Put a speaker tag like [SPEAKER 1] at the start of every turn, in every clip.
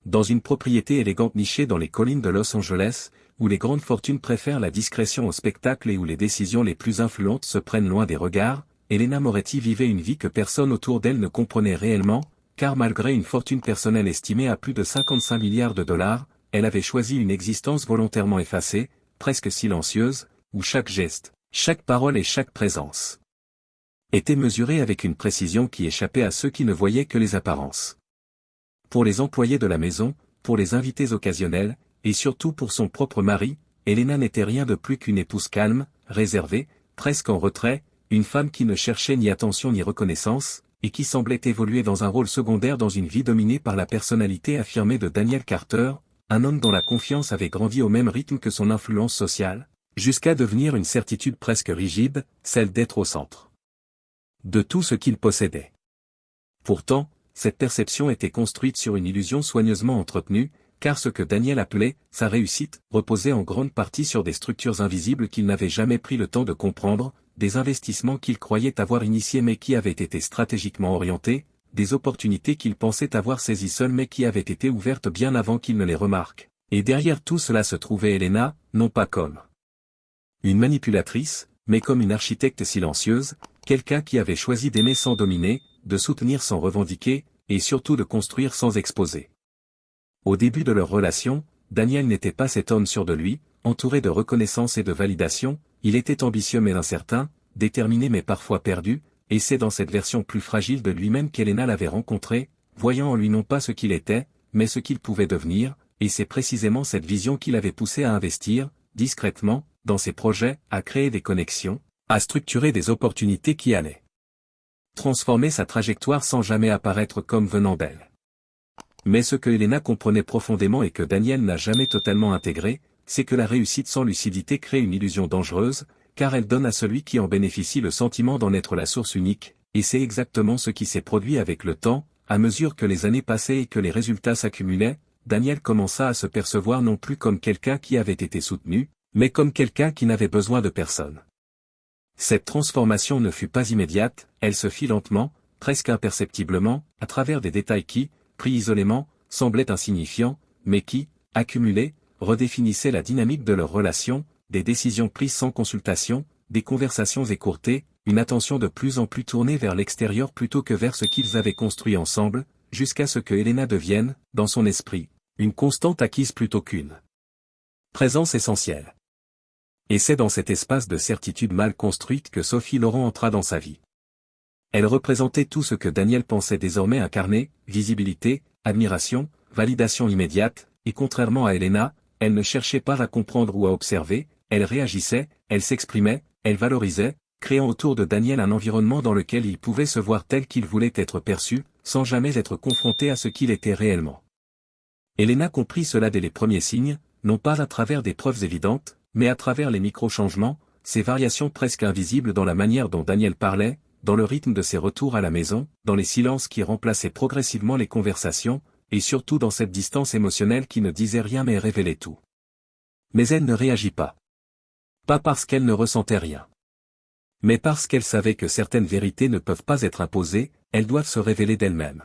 [SPEAKER 1] Dans une propriété élégante nichée dans les collines de Los Angeles, où les grandes fortunes préfèrent la discrétion au spectacle et où les décisions les plus influentes se prennent loin des regards, Elena Moretti vivait une vie que personne autour d'elle ne comprenait réellement, car malgré une fortune personnelle estimée à plus de 55 milliards de dollars, elle avait choisi une existence volontairement effacée, presque silencieuse, où chaque geste, chaque parole et chaque présence étaient mesurés avec une précision qui échappait à ceux qui ne voyaient que les apparences. Pour les employés de la maison, pour les invités occasionnels, et surtout pour son propre mari, Elena n'était rien de plus qu'une épouse calme, réservée, presque en retrait, une femme qui ne cherchait ni attention ni reconnaissance, et qui semblait évoluer dans un rôle secondaire dans une vie dominée par la personnalité affirmée de Daniel Carter, un homme dont la confiance avait grandi au même rythme que son influence sociale, jusqu'à devenir une certitude presque rigide, celle d'être au centre de tout ce qu'il possédait. Pourtant, cette perception était construite sur une illusion soigneusement entretenue, car ce que Daniel appelait « sa réussite » reposait en grande partie sur des structures invisibles qu'il n'avait jamais pris le temps de comprendre, des investissements qu'il croyait avoir initiés mais qui avaient été stratégiquement orientés, des opportunités qu'il pensait avoir saisies seul mais qui avaient été ouvertes bien avant qu'il ne les remarque. Et derrière tout cela se trouvait Elena, non pas comme une manipulatrice, mais comme une architecte silencieuse, quelqu'un qui avait choisi d'aimer sans dominer, de soutenir sans revendiquer, et surtout de construire sans exposer. Au début de leur relation, Daniel n'était pas cet homme sûr de lui, entouré de reconnaissance et de validation, il était ambitieux mais incertain, déterminé mais parfois perdu, et c'est dans cette version plus fragile de lui-même qu'Elena l'avait rencontré, voyant en lui non pas ce qu'il était, mais ce qu'il pouvait devenir, et c'est précisément cette vision qui l'avait poussé à investir, discrètement, dans ses projets, à créer des connexions, à structurer des opportunités qui allaient transformer sa trajectoire sans jamais apparaître comme venant d'elle. Mais ce que Elena comprenait profondément et que Daniel n'a jamais totalement intégré, c'est que la réussite sans lucidité crée une illusion dangereuse, car elle donne à celui qui en bénéficie le sentiment d'en être la source unique, et c'est exactement ce qui s'est produit avec le temps, à mesure que les années passaient et que les résultats s'accumulaient, Daniel commença à se percevoir non plus comme quelqu'un qui avait été soutenu, mais comme quelqu'un qui n'avait besoin de personne. Cette transformation ne fut pas immédiate, elle se fit lentement, presque imperceptiblement, à travers des détails qui, pris isolément, semblaient insignifiants, mais qui, accumulés, redéfinissaient la dynamique de leur relation, des décisions prises sans consultation, des conversations écourtées, une attention de plus en plus tournée vers l'extérieur plutôt que vers ce qu'ils avaient construit ensemble, jusqu'à ce que Elena devienne, dans son esprit, une constante acquise plutôt qu'une présence essentielle. Et c'est dans cet espace de certitude mal construite que Sophie Laurent entra dans sa vie. Elle représentait tout ce que Daniel pensait désormais incarner, visibilité, admiration, validation immédiate, et contrairement à Elena, elle ne cherchait pas à comprendre ou à observer, elle réagissait, elle s'exprimait, elle valorisait, créant autour de Daniel un environnement dans lequel il pouvait se voir tel qu'il voulait être perçu, sans jamais être confronté à ce qu'il était réellement. Elena comprit cela dès les premiers signes, non pas à travers des preuves évidentes, mais à travers les micro-changements, ces variations presque invisibles dans la manière dont Daniel parlait, dans le rythme de ses retours à la maison, dans les silences qui remplaçaient progressivement les conversations, et surtout dans cette distance émotionnelle qui ne disait rien mais révélait tout. Mais elle ne réagit pas. Pas parce qu'elle ne ressentait rien. Mais parce qu'elle savait que certaines vérités ne peuvent pas être imposées, elles doivent se révéler d'elles-mêmes.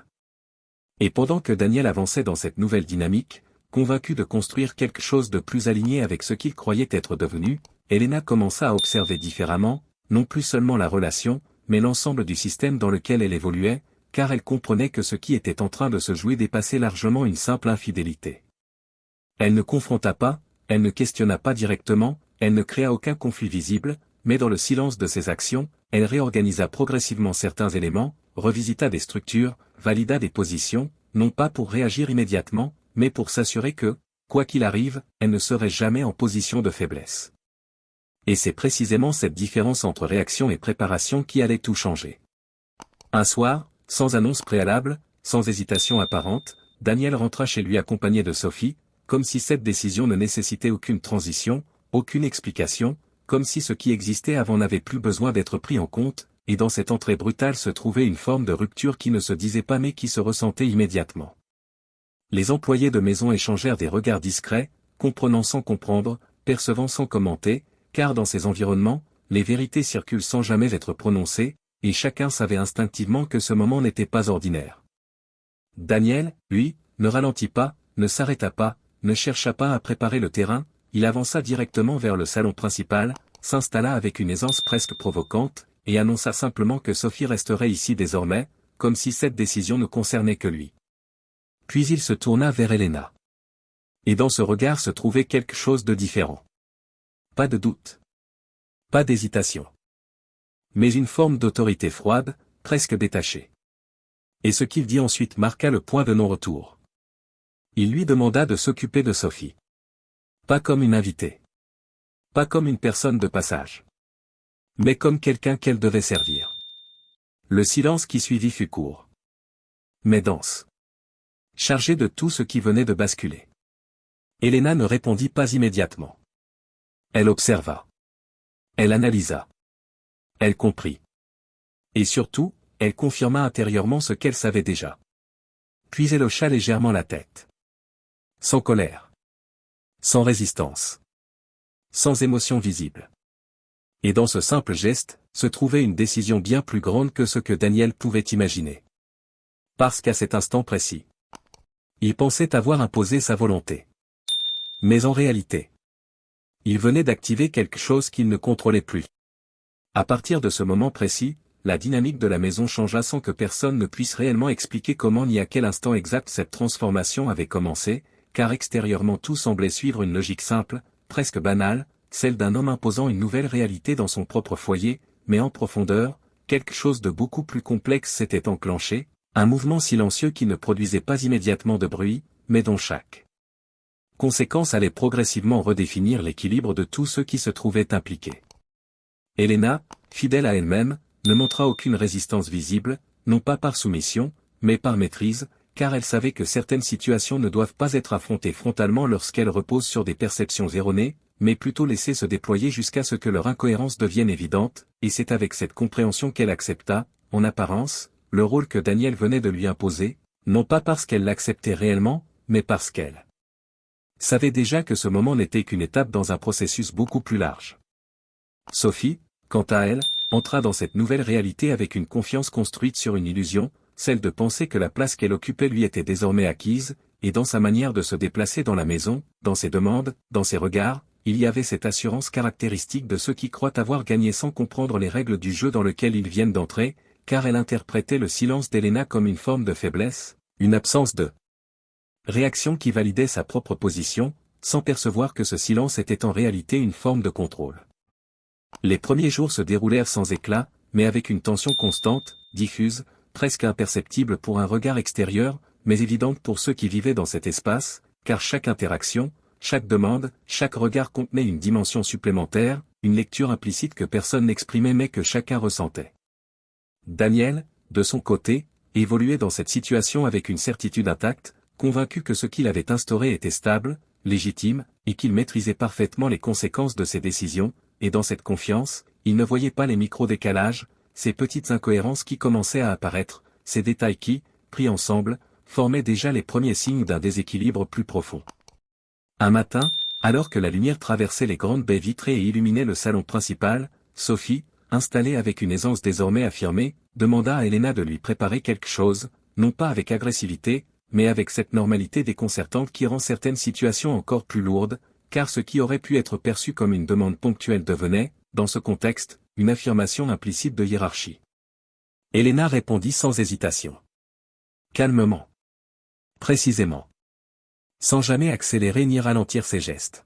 [SPEAKER 1] Et pendant que Daniel avançait dans cette nouvelle dynamique, convaincu de construire quelque chose de plus aligné avec ce qu'il croyait être devenu, Elena commença à observer différemment, non plus seulement la relation, mais l'ensemble du système dans lequel elle évoluait, car elle comprenait que ce qui était en train de se jouer dépassait largement une simple infidélité. Elle ne confronta pas, elle ne questionna pas directement, elle ne créa aucun conflit visible, mais dans le silence de ses actions, elle réorganisa progressivement certains éléments, revisita des structures, valida des positions, non pas pour réagir immédiatement, mais pour s'assurer que, quoi qu'il arrive, elle ne serait jamais en position de faiblesse. Et c'est précisément cette différence entre réaction et préparation qui allait tout changer. Un soir, sans annonce préalable, sans hésitation apparente, Daniel rentra chez lui accompagné de Sophie, comme si cette décision ne nécessitait aucune transition, aucune explication, comme si ce qui existait avant n'avait plus besoin d'être pris en compte, et dans cette entrée brutale se trouvait une forme de rupture qui ne se disait pas mais qui se ressentait immédiatement. Les employés de maison échangèrent des regards discrets, comprenant sans comprendre, percevant sans commenter, car dans ces environnements, les vérités circulent sans jamais être prononcées, et chacun savait instinctivement que ce moment n'était pas ordinaire. Daniel, lui, ne ralentit pas, ne s'arrêta pas, ne chercha pas à préparer le terrain, il avança directement vers le salon principal, s'installa avec une aisance presque provocante, et annonça simplement que Sophie resterait ici désormais, comme si cette décision ne concernait que lui. Puis il se tourna vers Helena. Et dans ce regard se trouvait quelque chose de différent. Pas de doute. Pas d'hésitation. Mais une forme d'autorité froide, presque détachée. Et ce qu'il dit ensuite marqua le point de non-retour. Il lui demanda de s'occuper de Sophie. Pas comme une invitée. Pas comme une personne de passage. Mais comme quelqu'un qu'elle devait servir. Le silence qui suivit fut court. Mais dense. Chargé de tout ce qui venait de basculer. Helena ne répondit pas immédiatement. Elle observa. Elle analysa. Elle comprit. Et surtout, elle confirma intérieurement ce qu'elle savait déjà. Puis elle hocha légèrement la tête. Sans colère. Sans résistance. Sans émotion visible. Et dans ce simple geste, se trouvait une décision bien plus grande que ce que Daniel pouvait imaginer. Parce qu'à cet instant précis, il pensait avoir imposé sa volonté. Mais en réalité, il venait d'activer quelque chose qu'il ne contrôlait plus. À partir de ce moment précis, la dynamique de la maison changea sans que personne ne puisse réellement expliquer comment ni à quel instant exact cette transformation avait commencé, car extérieurement tout semblait suivre une logique simple, presque banale, celle d'un homme imposant une nouvelle réalité dans son propre foyer, mais en profondeur, quelque chose de beaucoup plus complexe s'était enclenché, un mouvement silencieux qui ne produisait pas immédiatement de bruit, mais dont chaque conséquence allait progressivement redéfinir l'équilibre de tous ceux qui se trouvaient impliqués. Helena, fidèle à elle-même, ne montra aucune résistance visible, non pas par soumission, mais par maîtrise, car elle savait que certaines situations ne doivent pas être affrontées frontalement lorsqu'elles reposent sur des perceptions erronées, mais plutôt laissées se déployer jusqu'à ce que leur incohérence devienne évidente, et c'est avec cette compréhension qu'elle accepta, en apparence, le rôle que Daniel venait de lui imposer, non pas parce qu'elle l'acceptait réellement, mais parce qu'elle savait déjà que ce moment n'était qu'une étape dans un processus beaucoup plus large. Sophie, quant à elle, entra dans cette nouvelle réalité avec une confiance construite sur une illusion, celle de penser que la place qu'elle occupait lui était désormais acquise, et dans sa manière de se déplacer dans la maison, dans ses demandes, dans ses regards, il y avait cette assurance caractéristique de ceux qui croient avoir gagné sans comprendre les règles du jeu dans lequel ils viennent d'entrer, car elle interprétait le silence d'Helena comme une forme de faiblesse, une absence de réaction qui validait sa propre position, sans percevoir que ce silence était en réalité une forme de contrôle. Les premiers jours se déroulèrent sans éclat, mais avec une tension constante, diffuse, presque imperceptible pour un regard extérieur, mais évidente pour ceux qui vivaient dans cet espace, car chaque interaction, chaque demande, chaque regard contenait une dimension supplémentaire, une lecture implicite que personne n'exprimait mais que chacun ressentait. Daniel, de son côté, évoluait dans cette situation avec une certitude intacte, convaincu que ce qu'il avait instauré était stable, légitime, et qu'il maîtrisait parfaitement les conséquences de ses décisions, et dans cette confiance, il ne voyait pas les micro-décalages, ces petites incohérences qui commençaient à apparaître, ces détails qui, pris ensemble, formaient déjà les premiers signes d'un déséquilibre plus profond. Un matin, alors que la lumière traversait les grandes baies vitrées et illuminait le salon principal, Sophie, installée avec une aisance désormais affirmée, demanda à Helena de lui préparer quelque chose, non pas avec agressivité, mais avec cette normalité déconcertante qui rend certaines situations encore plus lourdes, car ce qui aurait pu être perçu comme une demande ponctuelle devenait, dans ce contexte, une affirmation implicite de hiérarchie. Helena répondit sans hésitation. Calmement. Précisément. Sans jamais accélérer ni ralentir ses gestes.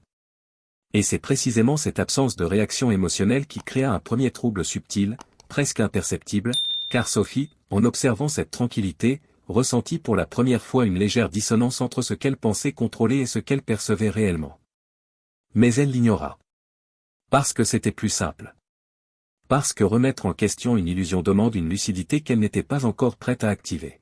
[SPEAKER 1] Et c'est précisément cette absence de réaction émotionnelle qui créa un premier trouble subtil, presque imperceptible, car Sophie, en observant cette tranquillité, ressentit pour la première fois une légère dissonance entre ce qu'elle pensait contrôler et ce qu'elle percevait réellement. Mais elle l'ignora. Parce que c'était plus simple. Parce que remettre en question une illusion demande une lucidité qu'elle n'était pas encore prête à activer.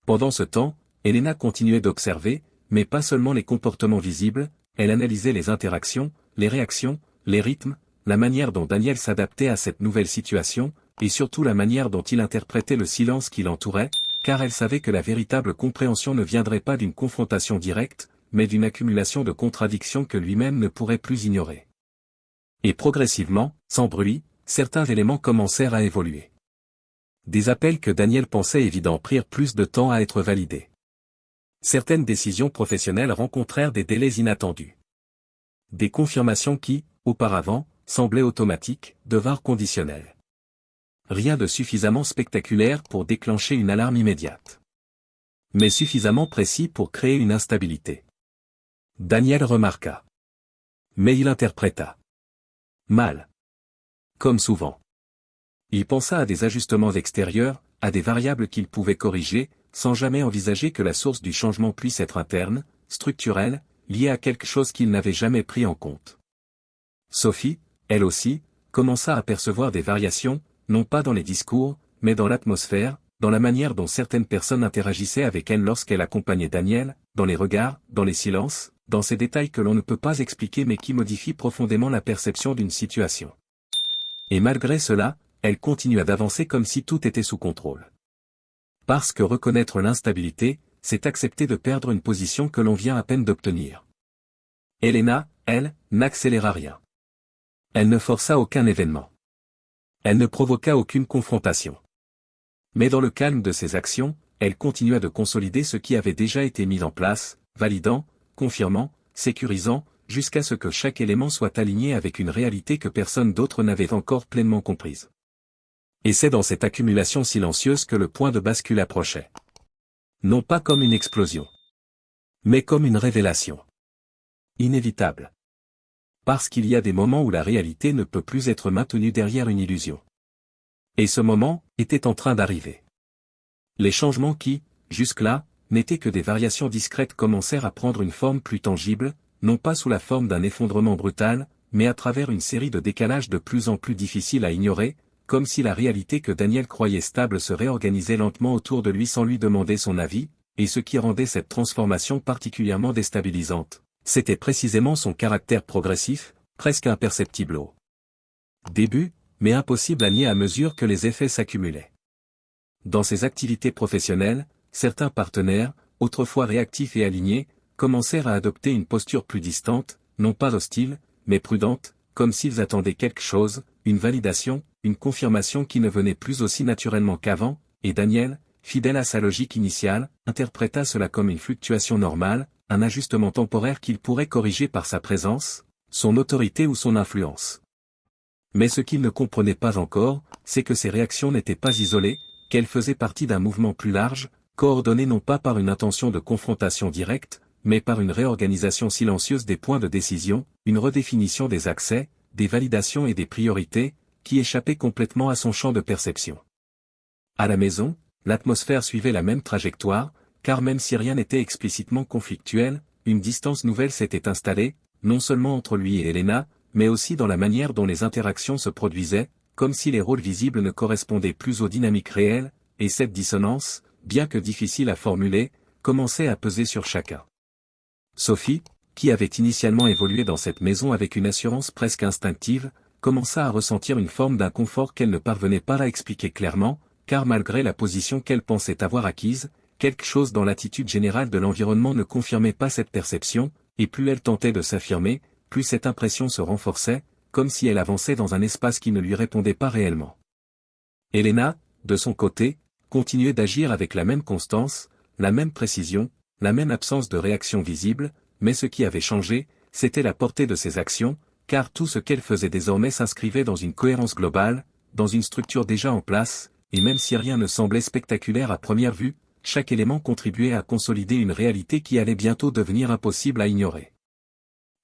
[SPEAKER 1] Pendant ce temps, Helena continuait d'observer, mais pas seulement les comportements visibles, elle analysait les interactions, les réactions, les rythmes, la manière dont Daniel s'adaptait à cette nouvelle situation, et surtout la manière dont il interprétait le silence qui l'entourait, car elle savait que la véritable compréhension ne viendrait pas d'une confrontation directe, mais d'une accumulation de contradictions que lui-même ne pourrait plus ignorer. Et progressivement, sans bruit, certains éléments commencèrent à évoluer. Des appels que Daniel pensait évidents prirent plus de temps à être validés. Certaines décisions professionnelles rencontrèrent des délais inattendus. Des confirmations qui, auparavant, semblaient automatiques, devinrent conditionnelles. Rien de suffisamment spectaculaire pour déclencher une alarme immédiate. Mais suffisamment précis pour créer une instabilité. Daniel remarqua. Mais il interpréta mal. Comme souvent. Il pensa à des ajustements extérieurs, à des variables qu'il pouvait corriger, sans jamais envisager que la source du changement puisse être interne, structurelle, liée à quelque chose qu'il n'avait jamais pris en compte. Sophie, elle aussi, commença à percevoir des variations, non pas dans les discours, mais dans l'atmosphère, dans la manière dont certaines personnes interagissaient avec elle lorsqu'elle accompagnait Daniel, dans les regards, dans les silences, dans ces détails que l'on ne peut pas expliquer mais qui modifient profondément la perception d'une situation. Et malgré cela, elle continua d'avancer comme si tout était sous contrôle. Parce que reconnaître l'instabilité, c'est accepter de perdre une position que l'on vient à peine d'obtenir. Elena, elle, n'accéléra rien. Elle ne força aucun événement. Elle ne provoqua aucune confrontation. Mais dans le calme de ses actions, elle continua de consolider ce qui avait déjà été mis en place, validant, confirmant, sécurisant, jusqu'à ce que chaque élément soit aligné avec une réalité que personne d'autre n'avait encore pleinement comprise. Et c'est dans cette accumulation silencieuse que le point de bascule approchait. Non pas comme une explosion, mais comme une révélation. Inévitable. Parce qu'il y a des moments où la réalité ne peut plus être maintenue derrière une illusion. Et ce moment était en train d'arriver. Les changements qui, jusque-là, n'étaient que des variations discrètes commencèrent à prendre une forme plus tangible, non pas sous la forme d'un effondrement brutal, mais à travers une série de décalages de plus en plus difficiles à ignorer, comme si la réalité que Daniel croyait stable se réorganisait lentement autour de lui sans lui demander son avis, et ce qui rendait cette transformation particulièrement déstabilisante, c'était précisément son caractère progressif, presque imperceptible au début, mais impossible à nier à mesure que les effets s'accumulaient. Dans ses activités professionnelles, certains partenaires, autrefois réactifs et alignés, commencèrent à adopter une posture plus distante, non pas hostile, mais prudente, comme s'ils attendaient quelque chose, une validation, une confirmation qui ne venait plus aussi naturellement qu'avant, et Daniel, fidèle à sa logique initiale, interpréta cela comme une fluctuation normale, un ajustement temporaire qu'il pourrait corriger par sa présence, son autorité ou son influence. Mais ce qu'il ne comprenait pas encore, c'est que ces réactions n'étaient pas isolées, qu'elles faisaient partie d'un mouvement plus large, coordonné non pas par une intention de confrontation directe, mais par une réorganisation silencieuse des points de décision, une redéfinition des accès, des validations et des priorités, qui échappaient complètement à son champ de perception. À la maison, l'atmosphère suivait la même trajectoire, car même si rien n'était explicitement conflictuel, une distance nouvelle s'était installée, non seulement entre lui et Elena, mais aussi dans la manière dont les interactions se produisaient, comme si les rôles visibles ne correspondaient plus aux dynamiques réelles, et cette dissonance, bien que difficile à formuler, commençait à peser sur chacun. Sophie, qui avait initialement évolué dans cette maison avec une assurance presque instinctive, commença à ressentir une forme d'inconfort qu'elle ne parvenait pas à expliquer clairement, car malgré la position qu'elle pensait avoir acquise, quelque chose dans l'attitude générale de l'environnement ne confirmait pas cette perception, et plus elle tentait de s'affirmer, plus cette impression se renforçait, comme si elle avançait dans un espace qui ne lui répondait pas réellement. Elena, de son côté, continuait d'agir avec la même constance, la même précision, la même absence de réaction visible, mais ce qui avait changé, c'était la portée de ses actions, car tout ce qu'elle faisait désormais s'inscrivait dans une cohérence globale, dans une structure déjà en place, et même si rien ne semblait spectaculaire à première vue, chaque élément contribuait à consolider une réalité qui allait bientôt devenir impossible à ignorer.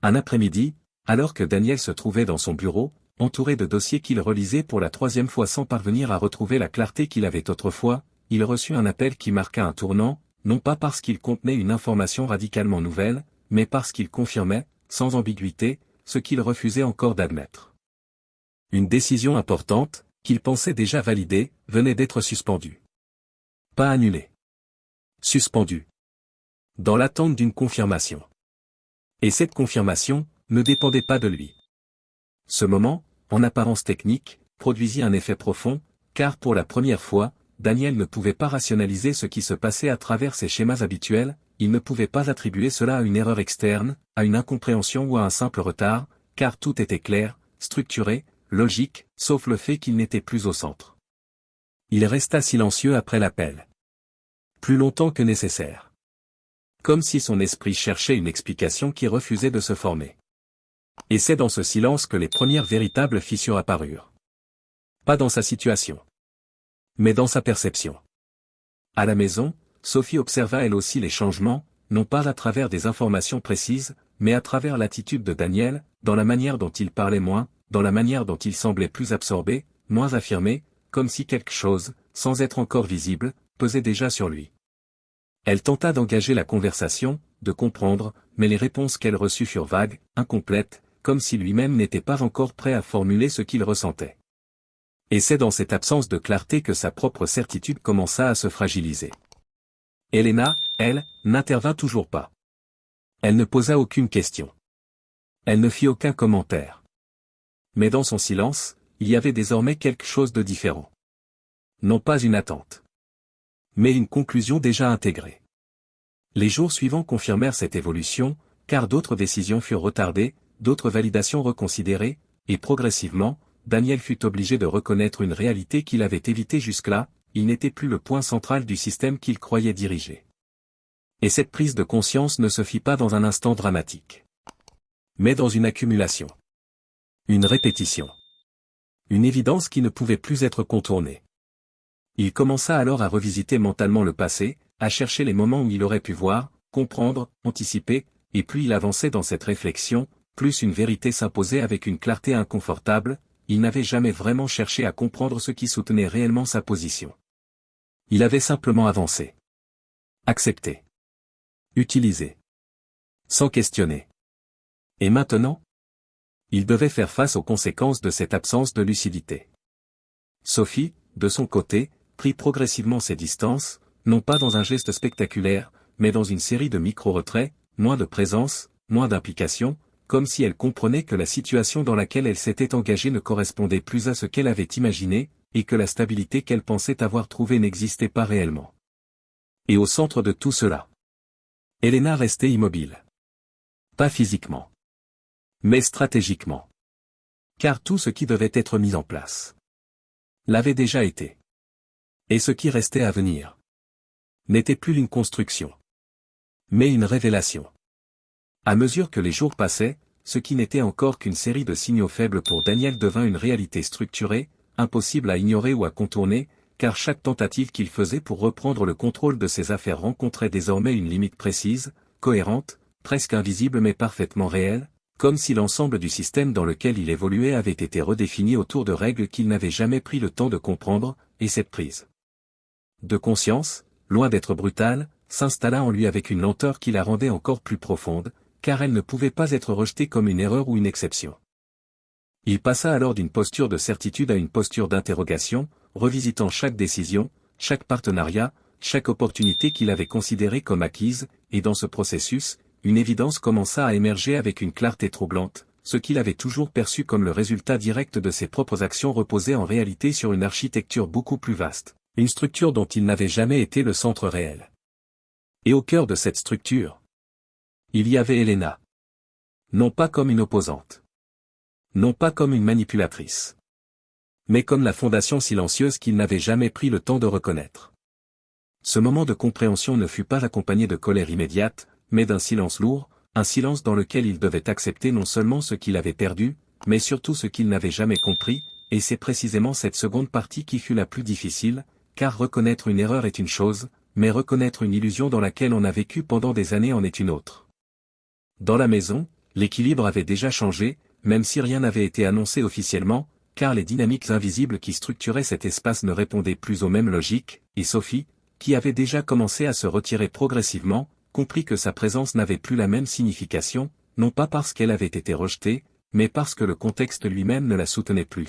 [SPEAKER 1] Un après-midi, alors que Daniel se trouvait dans son bureau, entouré de dossiers qu'il relisait pour la 3e fois sans parvenir à retrouver la clarté qu'il avait autrefois, il reçut un appel qui marqua un tournant, non pas parce qu'il contenait une information radicalement nouvelle, mais parce qu'il confirmait, sans ambiguïté, ce qu'il refusait encore d'admettre. Une décision importante, qu'il pensait déjà validée, venait d'être suspendue. Pas annulée. Suspendue. Dans l'attente d'une confirmation. Et cette confirmation ne dépendait pas de lui. Ce moment, en apparence technique, produisit un effet profond, car pour la première fois, Daniel ne pouvait pas rationaliser ce qui se passait à travers ses schémas habituels, il ne pouvait pas attribuer cela à une erreur externe, à une incompréhension ou à un simple retard, car tout était clair, structuré, logique, sauf le fait qu'il n'était plus au centre. Il resta silencieux après l'appel. Plus longtemps que nécessaire. Comme si son esprit cherchait une explication qui refusait de se former. Et c'est dans ce silence que les premières véritables fissures apparurent. Pas dans sa situation, mais dans sa perception. À la maison, Sophie observa elle aussi les changements, non pas à travers des informations précises, mais à travers l'attitude de Daniel, dans la manière dont il parlait moins, dans la manière dont il semblait plus absorbé, moins affirmé, comme si quelque chose, sans être encore visible, pesait déjà sur lui. Elle tenta d'engager la conversation, de comprendre, mais les réponses qu'elle reçut furent vagues, incomplètes, comme si lui-même n'était pas encore prêt à formuler ce qu'il ressentait. Et c'est dans cette absence de clarté que sa propre certitude commença à se fragiliser. Elena, elle, n'intervint toujours pas. Elle ne posa aucune question. Elle ne fit aucun commentaire. Mais dans son silence, il y avait désormais quelque chose de différent. Non pas une attente, mais une conclusion déjà intégrée. Les jours suivants confirmèrent cette évolution, car d'autres décisions furent retardées, d'autres validations reconsidérées, et progressivement, Daniel fut obligé de reconnaître une réalité qu'il avait évitée jusque-là, il n'était plus le point central du système qu'il croyait diriger. Et cette prise de conscience ne se fit pas dans un instant dramatique, mais dans une accumulation. Une répétition. Une évidence qui ne pouvait plus être contournée. Il commença alors à revisiter mentalement le passé, à chercher les moments où il aurait pu voir, comprendre, anticiper, et plus il avançait dans cette réflexion, plus une vérité s'imposait avec une clarté inconfortable, il n'avait jamais vraiment cherché à comprendre ce qui soutenait réellement sa position. Il avait simplement avancé. Accepté. Utilisé. Sans questionner. Et maintenant? Il devait faire face aux conséquences de cette absence de lucidité. Sophie, de son côté, prit progressivement ses distances, non pas dans un geste spectaculaire, mais dans une série de micro-retraits, moins de présence, moins d'implication, comme si elle comprenait que la situation dans laquelle elle s'était engagée ne correspondait plus à ce qu'elle avait imaginé, et que la stabilité qu'elle pensait avoir trouvée n'existait pas réellement. Et au centre de tout cela, Elena restait immobile. Pas physiquement, mais stratégiquement. Car tout ce qui devait être mis en place l'avait déjà été. Et ce qui restait à venir n'était plus une construction, mais une révélation. À mesure que les jours passaient, ce qui n'était encore qu'une série de signaux faibles pour Daniel devint une réalité structurée, impossible à ignorer ou à contourner, car chaque tentative qu'il faisait pour reprendre le contrôle de ses affaires rencontrait désormais une limite précise, cohérente, presque invisible mais parfaitement réelle, comme si l'ensemble du système dans lequel il évoluait avait été redéfini autour de règles qu'il n'avait jamais pris le temps de comprendre, et cette prise de conscience, loin d'être brutale, s'installa en lui avec une lenteur qui la rendait encore plus profonde, car elle ne pouvait pas être rejetée comme une erreur ou une exception. Il passa alors d'une posture de certitude à une posture d'interrogation, revisitant chaque décision, chaque partenariat, chaque opportunité qu'il avait considérée comme acquise, et dans ce processus, une évidence commença à émerger avec une clarté troublante, ce qu'il avait toujours perçu comme le résultat direct de ses propres actions reposait en réalité sur une architecture beaucoup plus vaste, une structure dont il n'avait jamais été le centre réel. Et au cœur de cette structure, il y avait Elena. Non pas comme une opposante. Non pas comme une manipulatrice. Mais comme la fondation silencieuse qu'il n'avait jamais pris le temps de reconnaître. Ce moment de compréhension ne fut pas accompagné de colère immédiate, mais d'un silence lourd, un silence dans lequel il devait accepter non seulement ce qu'il avait perdu, mais surtout ce qu'il n'avait jamais compris, et c'est précisément cette seconde partie qui fut la plus difficile, car reconnaître une erreur est une chose, mais reconnaître une illusion dans laquelle on a vécu pendant des années en est une autre. Dans la maison, l'équilibre avait déjà changé, même si rien n'avait été annoncé officiellement, car les dynamiques invisibles qui structuraient cet espace ne répondaient plus aux mêmes logiques, et Sophie, qui avait déjà commencé à se retirer progressivement, comprit que sa présence n'avait plus la même signification, non pas parce qu'elle avait été rejetée, mais parce que le contexte lui-même ne la soutenait plus.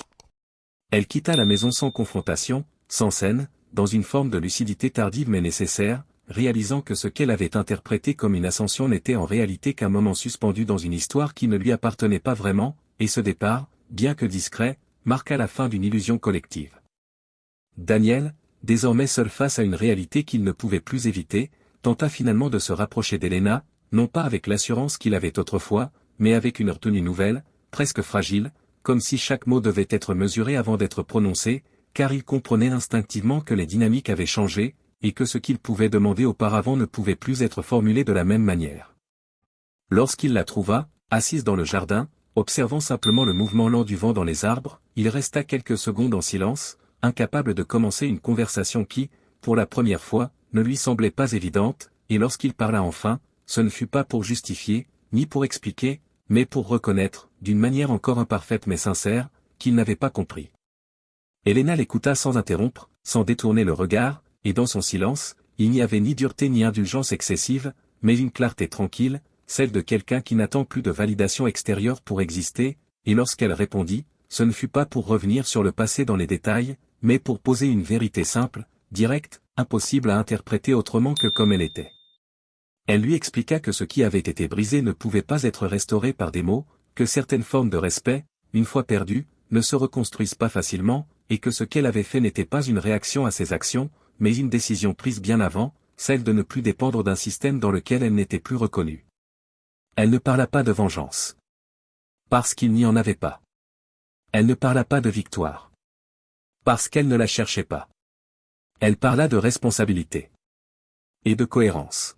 [SPEAKER 1] Elle quitta la maison sans confrontation, sans scène, dans une forme de lucidité tardive mais nécessaire, réalisant que ce qu'elle avait interprété comme une ascension n'était en réalité qu'un moment suspendu dans une histoire qui ne lui appartenait pas vraiment, et ce départ, bien que discret, marqua la fin d'une illusion collective. Daniel, désormais seul face à une réalité qu'il ne pouvait plus éviter, tenta finalement de se rapprocher d'Elena, non pas avec l'assurance qu'il avait autrefois, mais avec une retenue nouvelle, presque fragile, comme si chaque mot devait être mesuré avant d'être prononcé, car il comprenait instinctivement que les dynamiques avaient changé, et que ce qu'il pouvait demander auparavant ne pouvait plus être formulé de la même manière. Lorsqu'il la trouva, assise dans le jardin, observant simplement le mouvement lent du vent dans les arbres, il resta quelques secondes en silence, incapable de commencer une conversation qui, pour la première fois, ne lui semblait pas évidente, et lorsqu'il parla enfin, ce ne fut pas pour justifier, ni pour expliquer, mais pour reconnaître, d'une manière encore imparfaite mais sincère, qu'il n'avait pas compris. Helena l'écouta sans interrompre, sans détourner le regard, et dans son silence, il n'y avait ni dureté ni indulgence excessive, mais une clarté tranquille, celle de quelqu'un qui n'attend plus de validation extérieure pour exister, et lorsqu'elle répondit, ce ne fut pas pour revenir sur le passé dans les détails, mais pour poser une vérité simple, directe, impossible à interpréter autrement que comme elle était. Elle lui expliqua que ce qui avait été brisé ne pouvait pas être restauré par des mots, que certaines formes de respect, une fois perdues, ne se reconstruisent pas facilement, et que ce qu'elle avait fait n'était pas une réaction à ses actions, mais une décision prise bien avant, celle de ne plus dépendre d'un système dans lequel elle n'était plus reconnue. Elle ne parla pas de vengeance. Parce qu'il n'y en avait pas. Elle ne parla pas de victoire. Parce qu'elle ne la cherchait pas. Elle parla de responsabilité. Et de cohérence.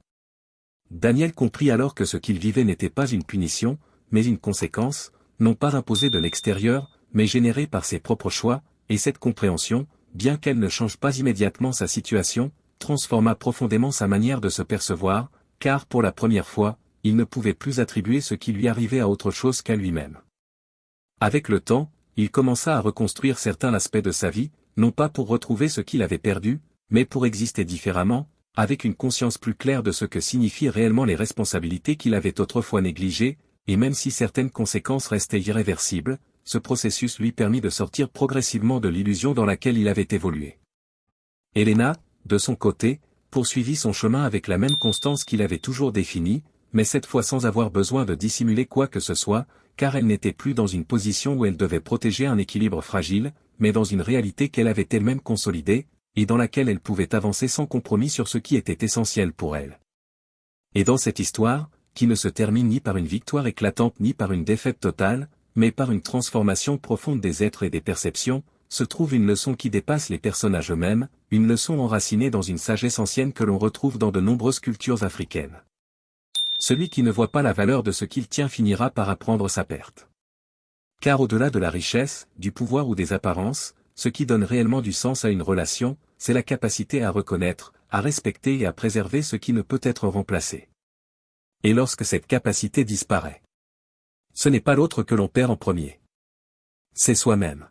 [SPEAKER 1] Daniel comprit alors que ce qu'il vivait n'était pas une punition, mais une conséquence, non pas imposée de l'extérieur, mais générée par ses propres choix, et cette compréhension, bien qu'elle ne change pas immédiatement sa situation, transforma profondément sa manière de se percevoir, car pour la première fois, il ne pouvait plus attribuer ce qui lui arrivait à autre chose qu'à lui-même. Avec le temps, il commença à reconstruire certains aspects de sa vie, non pas pour retrouver ce qu'il avait perdu, mais pour exister différemment, avec une conscience plus claire de ce que signifient réellement les responsabilités qu'il avait autrefois négligées, et même si certaines conséquences restaient irréversibles, ce processus lui permit de sortir progressivement de l'illusion dans laquelle il avait évolué. Helena, de son côté, poursuivit son chemin avec la même constance qu'il avait toujours définie, mais cette fois sans avoir besoin de dissimuler quoi que ce soit, car elle n'était plus dans une position où elle devait protéger un équilibre fragile, mais dans une réalité qu'elle avait elle-même consolidée, et dans laquelle elle pouvait avancer sans compromis sur ce qui était essentiel pour elle. Et dans cette histoire, qui ne se termine ni par une victoire éclatante ni par une défaite totale, mais par une transformation profonde des êtres et des perceptions, se trouve une leçon qui dépasse les personnages eux-mêmes, une leçon enracinée dans une sagesse ancienne que l'on retrouve dans de nombreuses cultures africaines. Celui qui ne voit pas la valeur de ce qu'il tient finira par apprendre sa perte. Car au-delà de la richesse, du pouvoir ou des apparences, ce qui donne réellement du sens à une relation, c'est la capacité à reconnaître, à respecter et à préserver ce qui ne peut être remplacé. Et lorsque cette capacité disparaît, ce n'est pas l'autre que l'on perd en premier. C'est soi-même.